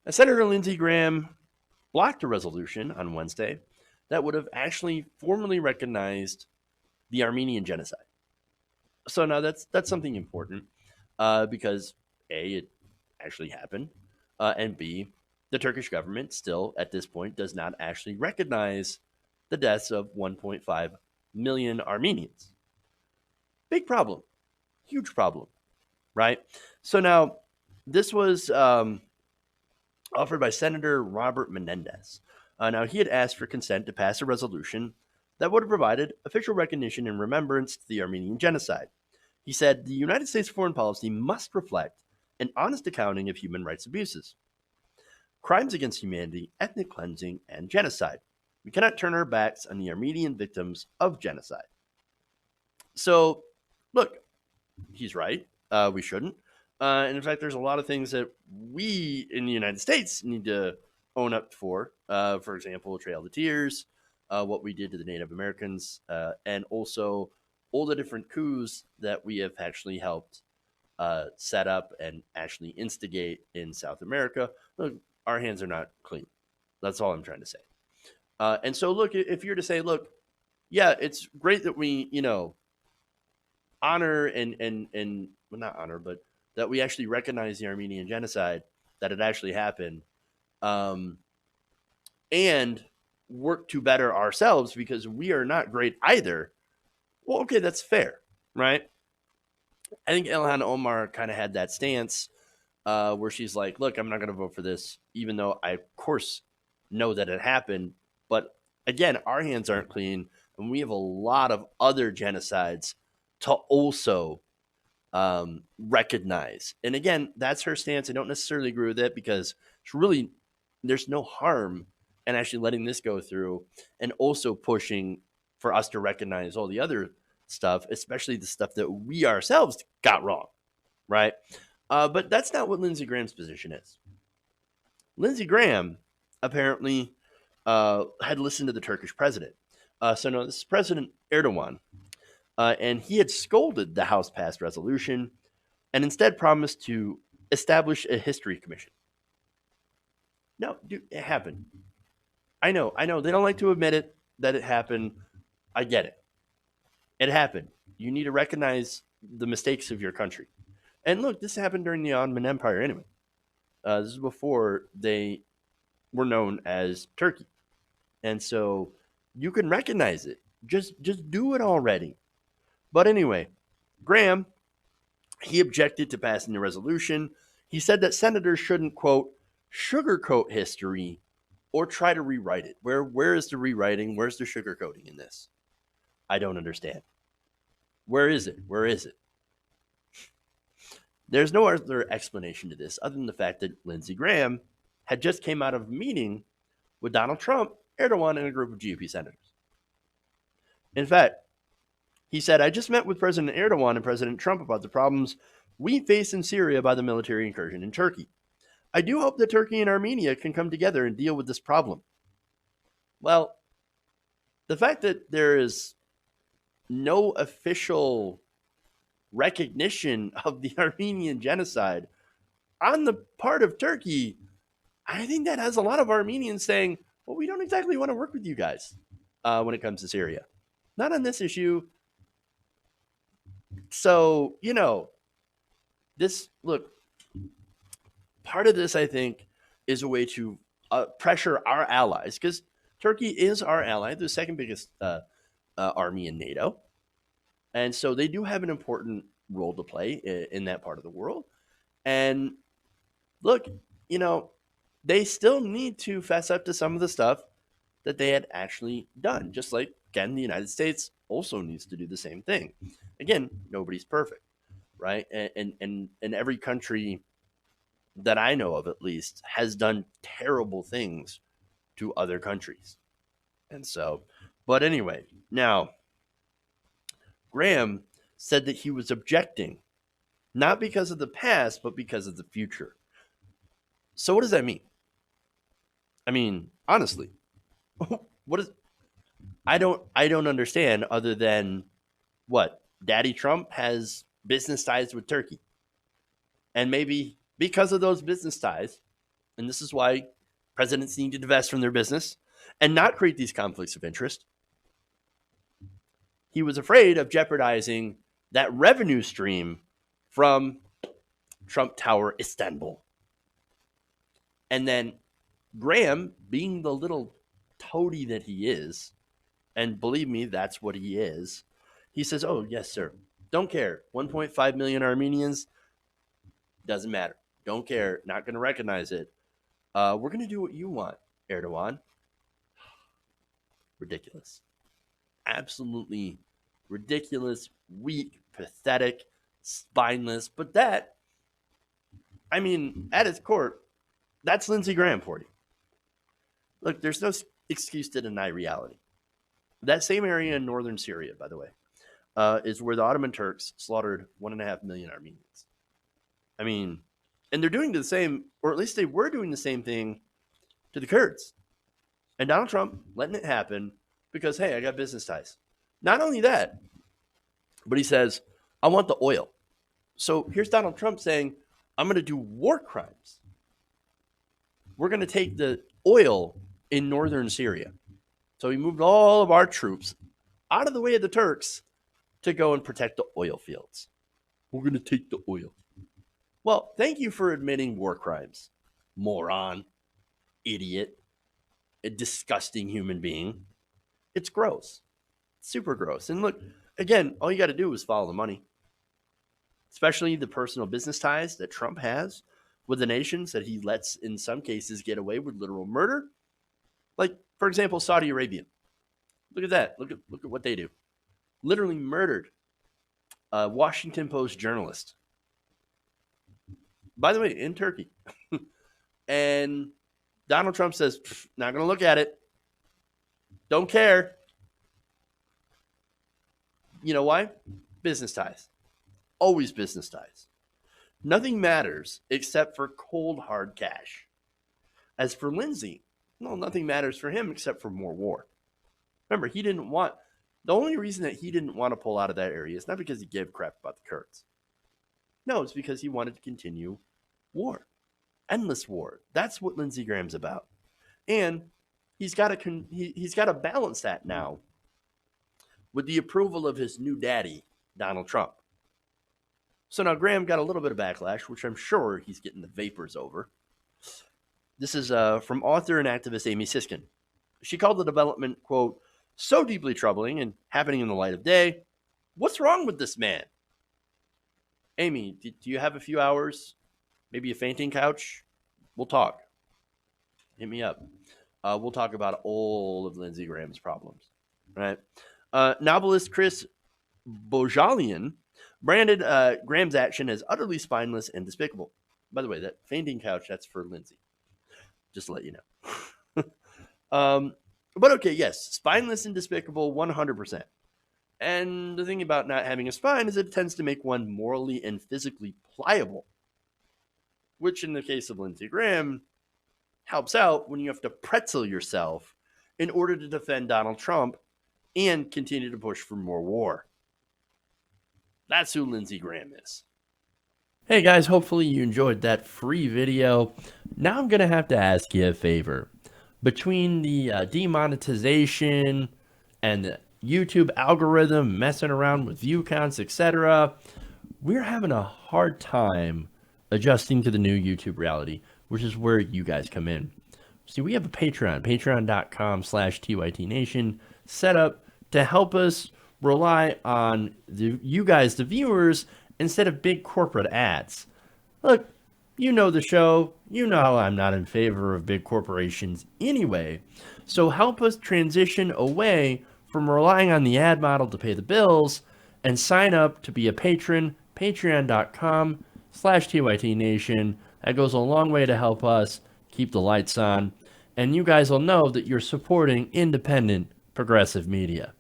Senator Lindsey Graham blocked a resolution on Wednesday that would have actually formally recognized the Armenian genocide. So now that's something important because A, it actually happened, and B, the Turkish government still at this point does not actually recognize the deaths of 1.5 million Armenians. Big problem, huge problem, right? So now this was offered by Senator Robert Menendez. Now, he had asked for consent to pass a resolution that would have provided official recognition and remembrance to the Armenian genocide. He said the United States foreign policy must reflect an honest accounting of human rights abuses, crimes against humanity, ethnic cleansing, and genocide. We cannot turn our backs on the Armenian victims of genocide. So, look, he's right. We shouldn't. And in fact, there's a lot of things that we in the United States need to own up for. For example, Trail of Tears, what we did to the Native Americans, and also all the different coups that we have actually helped set up and actually instigate in South America. Look, our hands are not clean. That's all I'm trying to say. And so, look, if you're to say, look, yeah, it's great that we, honor and well, not honor, but that we actually recognize the Armenian genocide, that it actually happened, um, and work to better ourselves because we are not great either. Well, okay, that's fair, right? I think Ilhan Omar kind of had that stance where she's like, "Look, I'm not going to vote for this, even though I, of course, know that it happened. But again, our hands aren't clean, and we have a lot of other genocides to also recognize." And again, that's her stance. I don't necessarily agree with it because it's really there's no harm in actually letting this go through and also pushing for us to recognize all the other stuff, especially the stuff that we ourselves got wrong, right? But that's not what Lindsey Graham's position is. Lindsey Graham apparently had listened to the Turkish president. So no, this is President Erdogan, and he had scolded the House passed resolution and instead promised to establish a history commission. No, dude, it happened. I know. They don't like to admit it that it happened. I get it. It happened. You need to recognize the mistakes of your country. And look, this happened during the Ottoman Empire anyway. This is before they were known as Turkey, and so you can recognize it. Just do it already. But anyway, Graham, he objected to passing the resolution. He said that senators shouldn't, quote, sugarcoat history or try to rewrite it. Where is the rewriting? Where's the sugarcoating in this? I don't understand. Where is it? Where is it? There's no other explanation to this other than the fact that Lindsey Graham had just came out of a meeting with Donald Trump, Erdogan, and a group of GOP senators. In fact, he said, I just met with President Erdogan and President Trump about the problems we face in Syria by the military incursion in Turkey. I do hope that Turkey and Armenia can come together and deal with this problem. Well, the fact that there is no official recognition of the Armenian genocide on the part of Turkey, I think that has a lot of Armenians saying, well, we don't exactly want to work with you guys when it comes to Syria. Not on this issue. So, this, look, part of this, I think, is a way to pressure our allies because Turkey is our ally, the second biggest army in NATO. And so they do have an important role to play in that part of the world. And look, they still need to fess up to some of the stuff that they had actually done. Just like, again, the United States also needs to do the same thing. Again, nobody's perfect, right? And every country that I know of, at least, has done terrible things to other countries. And so, but anyway, now, Graham said that he was objecting, not because of the past, but because of the future. So what does that mean? I mean, honestly, what is I don't understand other than what? Daddy Trump has business ties with Turkey. And maybe because of those business ties, And this is why presidents need to divest from their business and not create these conflicts of interest. He was afraid of jeopardizing that revenue stream from Trump Tower Istanbul. And then Graham, being the little toady that he is, and believe me, that's what he is, he says, oh, yes, sir. Don't care. 1.5 million Armenians, doesn't matter. Don't care. Not going to recognize it. We're going to do what you want, Erdogan. Ridiculous. Absolutely ridiculous, weak, pathetic, spineless. But that, I mean, at its core, that's Lindsey Graham for you. Look, there's no excuse to deny reality. That same area in northern Syria, by the way, is where the Ottoman Turks slaughtered 1.5 million Armenians. I mean, and they're doing the same, or at least they were doing the same thing to the Kurds. And Donald Trump letting it happen because, hey, I got business ties. Not only that, but he says, I want the oil. So here's Donald Trump saying, I'm going to do war crimes. We're going to take the oil in northern Syria. So he moved all of our troops out of the way of the Turks to go and protect the oil fields. We're going to take the oil. Well, thank you for admitting war crimes, moron, idiot, a disgusting human being. It's gross. Super gross. And look, again, all you got to do is follow the money, especially the personal business ties that Trump has with the nations that he lets, in some cases, get away with literal murder. Like, for example, Saudi Arabia. Look at that. Look at what they do. Literally murdered a Washington Post journalist. By the way, in Turkey. And Donald Trump says, not going to look at it. Don't care. You know why? Business ties. Always business ties. Nothing matters except for cold, hard cash. As for Lindsey, no, nothing matters for him except for more war. Remember, the only reason that he didn't want to pull out of that area is not because he gave a crap about the Kurds. No, it's because he wanted to continue war. Endless war. That's what Lindsey Graham's about. And he's got to balance that now with the approval of his new daddy, Donald Trump. So now Graham got a little bit of backlash, which I'm sure he's getting the vapors over. This is from author and activist Amy Siskin. She called the development, quote, so deeply troubling and happening in the light of day. What's wrong with this man? Amy, do you have a few hours? Maybe a fainting couch? We'll talk. Hit me up. We'll talk about all of Lindsey Graham's problems. Right? Novelist Chris Bojalian branded Graham's action as utterly spineless and despicable. By the way, that fainting couch, that's for Lindsey. Just to let you know. But okay, yes, spineless and despicable 100%. And the thing about not having a spine is it tends to make one morally and physically pliable, which in the case of Lindsey Graham helps out when you have to pretzel yourself in order to defend Donald Trump and continue to push for more war. That's who Lindsey Graham is. Hey guys, hopefully you enjoyed that free video. Now I'm going to have to ask you a favor. Between the demonetization and the YouTube algorithm messing around with view counts, etc., we're having a hard time adjusting to the new YouTube reality, which is where you guys come in. See, we have a Patreon, patreon.com/TYTNation, set up to help us rely on you guys, the viewers, instead of big corporate ads. Look, you know the show. You know how I'm not in favor of big corporations anyway. So help us transition away from relying on the ad model to pay the bills and sign up to be a patron, patreon.com/TYTNation. That goes a long way to help us keep the lights on. And you guys will know that you're supporting independent, progressive media.